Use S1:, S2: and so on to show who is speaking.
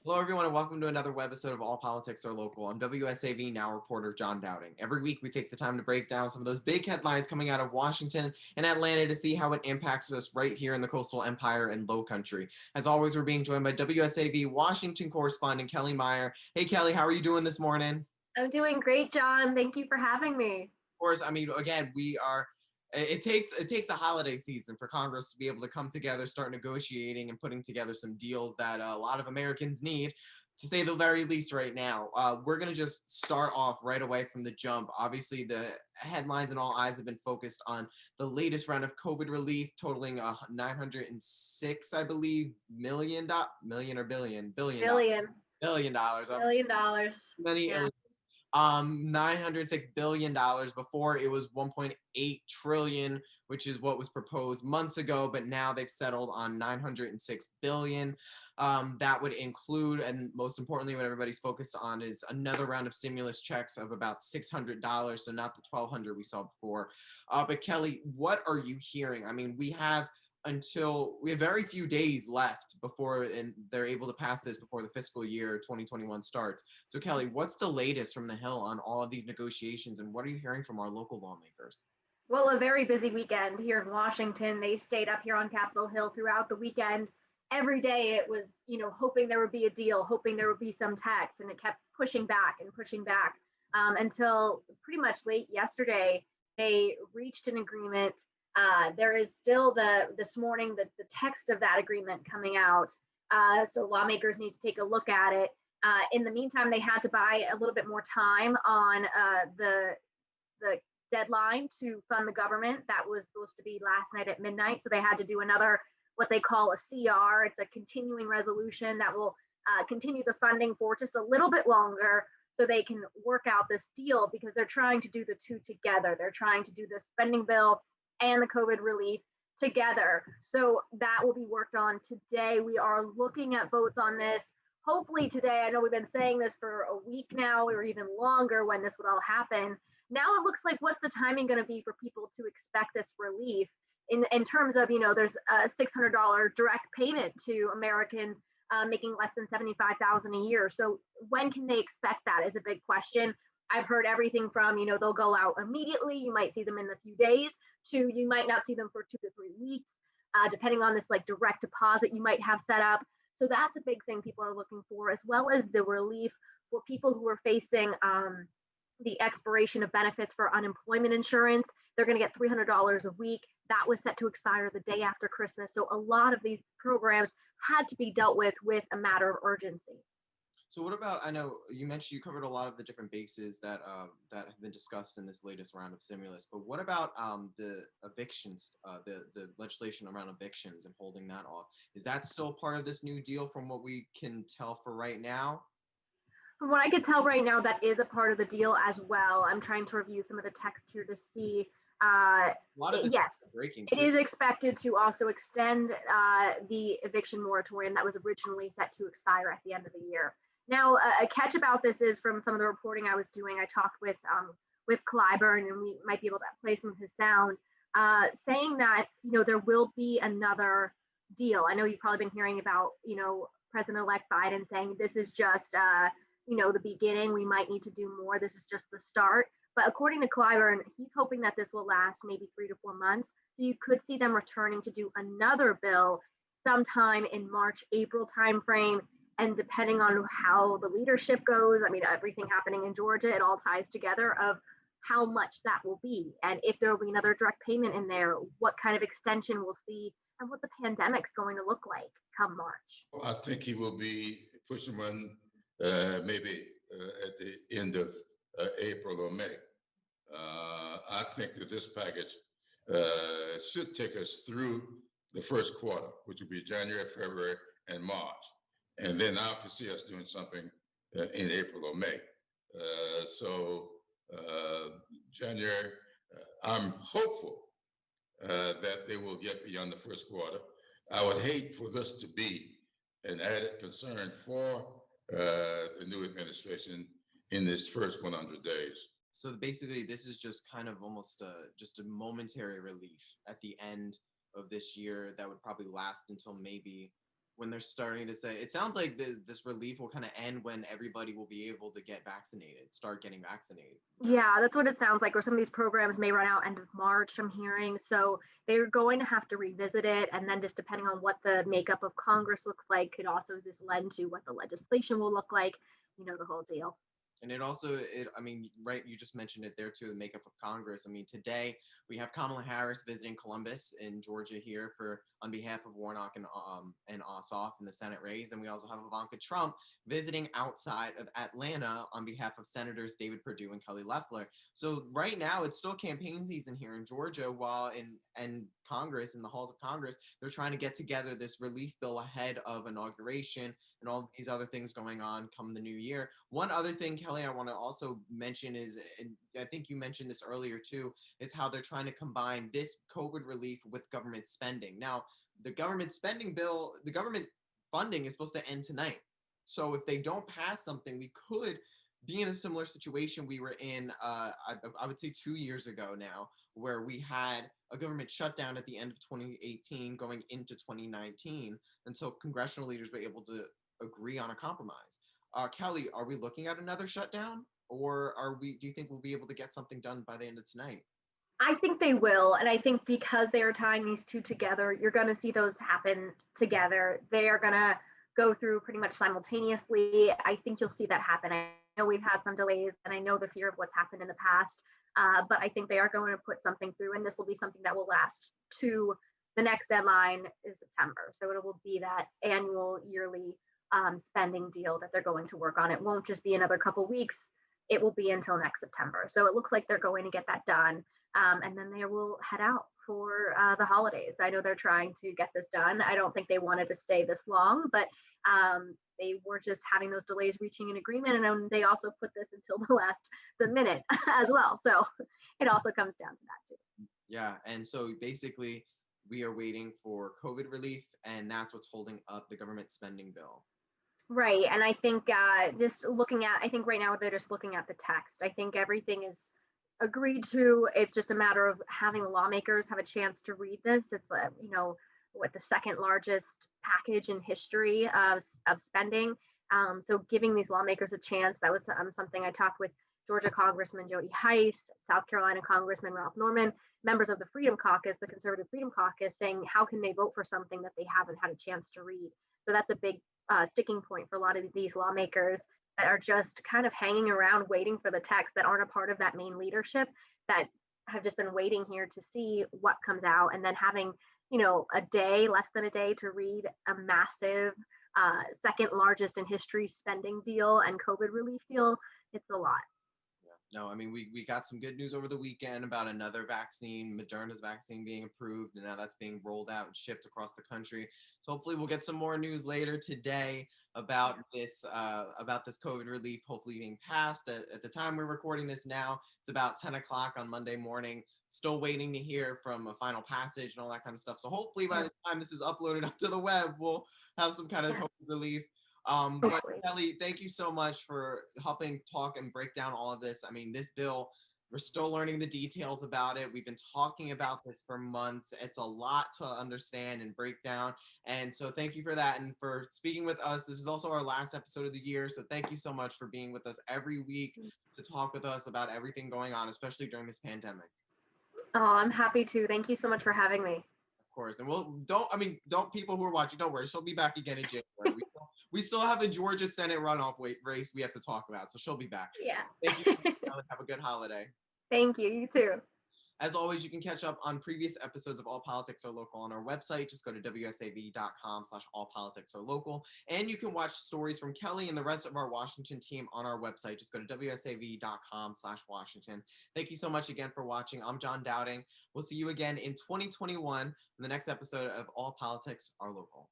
S1: Hello, everyone, and welcome to another webisode of All Politics Are Local. I'm WSAV Now reporter John Dowding. Every week, we take the time to break down some of those big headlines coming out of Washington and Atlanta to see how it impacts us right here in the Coastal Empire and Low Country. As always, we're being joined by WSAV Washington correspondent Kelly Meyer. Hey, Kelly, how are you doing this morning?
S2: I'm doing great, John. Thank you for having me.
S1: Of course, I mean, again, we are. It takes a holiday season for Congress to be able to come together, start negotiating, and putting together some deals that a lot of Americans need, to say the very least. Right now, we're gonna just start off right away from the jump. Obviously, the headlines and all eyes have been focused on the latest round of COVID relief, totaling 906, I believe, million or billion dollars,
S2: Billion,
S1: $1 billion.
S2: $1 billion.
S1: Many
S2: Yeah.
S1: $906 billion. Before, it was 1.8 trillion, which is what was proposed months ago, but now they've settled on 906 billion. That would include, and most importantly, what everybody's focused on is another round of stimulus checks of about $600, so not the 1,200 we saw before. But Kelly, what are you hearing? I mean, we have very few days left before and they're able to pass this before the fiscal year 2021 starts. So Kelly, what's the latest from the Hill on all of these negotiations, and what are you hearing from our local lawmakers?
S2: Well, a very busy weekend here in Washington. They stayed up here on Capitol Hill throughout the weekend. Every day it was, hoping there would be a deal, hoping there would be some text, and it kept pushing back and pushing back until pretty much late yesterday. They reached an agreement. There is still this morning the text of that agreement coming out. So lawmakers need to take a look at it. In the meantime, they had to buy a little bit more time on the deadline to fund the government. That was supposed to be last night at midnight. So they had to do another, what they call a CR. It's a continuing resolution that will continue the funding for just a little bit longer so they can work out this deal, because they're trying to do the two together. They're trying to do the spending bill and the COVID relief together. So that will be worked on today. We are looking at votes on this. Hopefully today. I know we've been saying this for a week now, or even longer, when this would all happen. Now it looks like, what's the timing going to be for people to expect this relief in terms of, there's a $600 direct payment to Americans making less than 75,000 a year. So when can they expect that is a big question. I've heard everything from, they'll go out immediately. You might see them in a few days, to you might not see them for 2 to 3 weeks, depending on this like direct deposit you might have set up. So that's a big thing people are looking for, as well as the relief for people who are facing the expiration of benefits for unemployment insurance. They're going to get $300 a week. That was set to expire the day after Christmas. So a lot of these programs had to be dealt with a matter of urgency.
S1: So what about, I know you mentioned you covered a lot of the different bases that have been discussed in this latest round of stimulus, but what about the evictions, the legislation around evictions and holding that off? Is that still part of this new deal from what we can tell for right now?
S2: From what I could tell right now, that is a part of the deal as well. I'm trying to review some of the text here to see.
S1: A lot of this
S2: Yes,
S1: is breaking
S2: it
S1: too.
S2: is expected to also extend the eviction moratorium that was originally set to expire at the end of the year. Now, a catch about this is, from some of the reporting I was doing, I talked with Clyburn, and we might be able to play some of his sound, saying that there will be another deal. I know you've probably been hearing about President-elect Biden saying this is just the beginning. We might need to do more. This is just the start. But according to Clyburn, he's hoping that this will last maybe 3 to 4 months. So you could see them returning to do another bill sometime in March, April timeframe. And depending on how the leadership goes, I mean, everything happening in Georgia, it all ties together of how much that will be. And if there will be another direct payment in there, what kind of extension we'll see, and what the pandemic's going to look like come March.
S3: I think he will be pushing one maybe at the end of April or May. I think that this package should take us through the first quarter, which will be January, February, and March. And then I could see us doing something in April or May. January, I'm hopeful that they will get beyond the first quarter. I would hate for this to be an added concern for the new administration in this first 100 days.
S1: So basically, this is just kind of almost just a momentary relief at the end of this year that would probably last until maybe when they're starting to say, it sounds like this relief will kind of end when everybody will be able to get vaccinated, start getting vaccinated.
S2: Yeah, that's what it sounds like. Or some of these programs may run out end of March, I'm hearing. So they're going to have to revisit it. And then just depending on what the makeup of Congress looks like, could also just lend to what the legislation will look like, the whole deal.
S1: And it also, I mean, right, you just mentioned it there too, the makeup of Congress. I mean, today we have Kamala Harris visiting Columbus in Georgia here on behalf of Warnock and Ossoff in the Senate race. And we also have Ivanka Trump visiting outside of Atlanta on behalf of Senators David Perdue and Kelly Loeffler. So right now it's still campaign season here in Georgia, while in Congress, in the halls of Congress, they're trying to get together this relief bill ahead of inauguration and all these other things going on come the new year. One other thing, Kelly, I want to also mention is, and I think you mentioned this earlier too, is how they're trying to combine this COVID relief with government spending. Now, the government spending bill, the government funding is supposed to end tonight. So if they don't pass something, we could be in a similar situation we were in, I would say 2 years ago now, where we had a government shutdown at the end of 2018 going into 2019 until congressional leaders were able to agree on a compromise. Kelly, are we looking at another shutdown, or do you think we'll be able to get something done by the end of tonight?
S2: I think they will. And I think because they are tying these two together, you're going to see those happen together. They are going to go through pretty much simultaneously. I think you'll see that happen. I know we've had some delays, and I know the fear of what's happened in the past, but I think they are going to put something through, and this will be something that will last to the next deadline is September. So it will be that annual yearly spending deal that they're going to work on. It won't just be another couple weeks. It will be until next September. So it looks like they're going to get that done. And then they will head out for the holidays. I know they're trying to get this done. I don't think they wanted to stay this long, but they were just having those delays reaching an agreement. And then they also put this until the minute as well. So it also comes down to that too.
S1: Yeah. And so basically we are waiting for COVID relief, and that's what's holding up the government spending bill.
S2: Right. And I think I think right now they're just looking at the text. I think everything is agreed to. It's just a matter of having the lawmakers have a chance to read this. It's what the second largest package in history of spending. So giving these lawmakers a chance, that was something I talked with Georgia Congressman Jody Heiss, South Carolina Congressman Ralph Norman, members of the Freedom Caucus, the Conservative Freedom Caucus, saying how can they vote for something that they haven't had a chance to read. So that's a big sticking point for a lot of these lawmakers that are just kind of hanging around waiting for the text, that aren't a part of that main leadership, that have just been waiting here to see what comes out, and then having less than a day to read a massive second largest in history spending deal and COVID relief deal. It's a lot.
S1: No, I mean, we got some good news over the weekend about another vaccine, Moderna's vaccine being approved, and now that's being rolled out and shipped across the country. So hopefully we'll get some more news later today about this COVID relief hopefully being passed. At the time we're recording this now, it's about 10 o'clock on Monday morning. Still waiting to hear from a final passage and all that kind of stuff. So hopefully by the time this is uploaded onto the web, we'll have some kind of COVID relief. But Kelly, thank you so much for helping talk and break down all of this. I mean, this bill, we're still learning the details about it. We've been talking about this for months. It's a lot to understand and break down. And so thank you for that and for speaking with us. This is also our last episode of the year. So thank you so much for being with us every week to talk with us about everything going on, especially during this pandemic.
S2: Oh, I'm happy to. Thank you so much for having me.
S1: Course. And don't people who are watching, don't worry, she'll be back again in January. We still have a Georgia Senate runoff race we have to talk about, so she'll be back.
S2: Yeah.
S1: Thank you. Have a good holiday.
S2: Thank you. You too.
S1: As always, you can catch up on previous episodes of All Politics Are Local on our website. Just go to wsav.com/allpoliticsarelocal. And you can watch stories from Kelly and the rest of our Washington team on our website. Just go to wsav.com/Washington. Thank you so much again for watching. I'm John Dowding. We'll see you again in 2021 in the next episode of All Politics Are Local.